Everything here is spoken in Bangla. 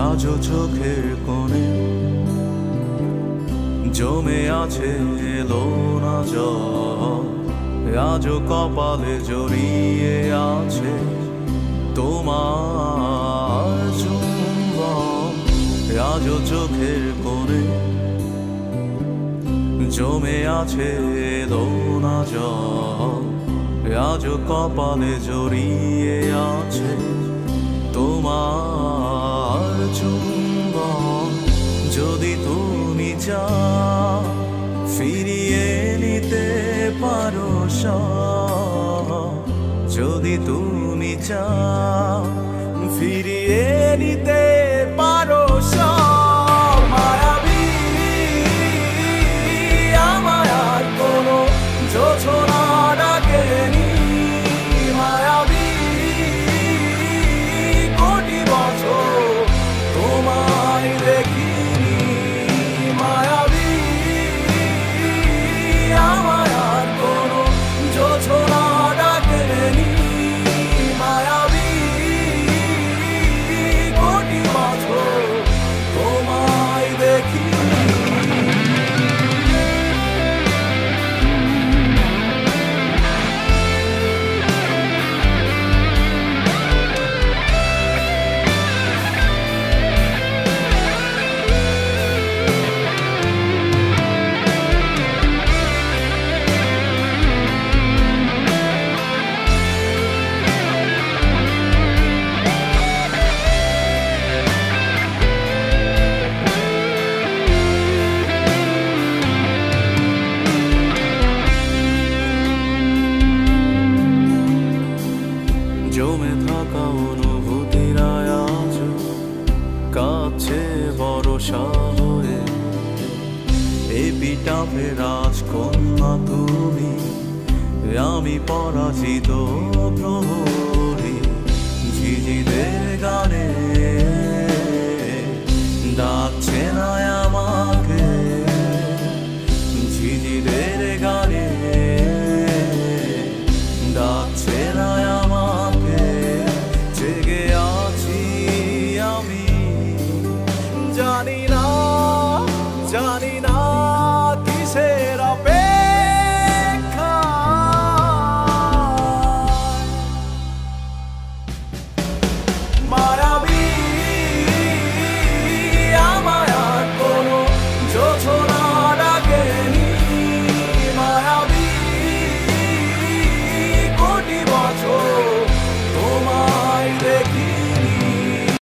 আজও চোখের কোণে জমে আছে এলো না জল, আজও কপালে জড়িয়ে আছে তোমার চুম্বন। আজও চোখের কোণে জমে আছে এলো না জল, আজও কপালে জড়িয়ে আছে তোমার চুম্বন। যদি তুমি চাও ফিরিয়ে নিতে পারো সব, যদি তুমি চাও ফিরিয়ে নিতে পারো সব, মায়াবী আমায় আর কোনো জোছনা ডাকেনি, মায়াবী কোটি বছর তোমায় দেখিনি, মায়াবী আমায় আর কোনো জোছনা ডাকেনি, মায়াবী কোটি বছর তোমায় দেখিনি। জমে থাকা অনুভূতিরা আজ কাছে ভরসা হয়ে, এপিটাপে রাজকন্যা তুমি, আমি পরাজিত প্রহরী, ঝিঝিদের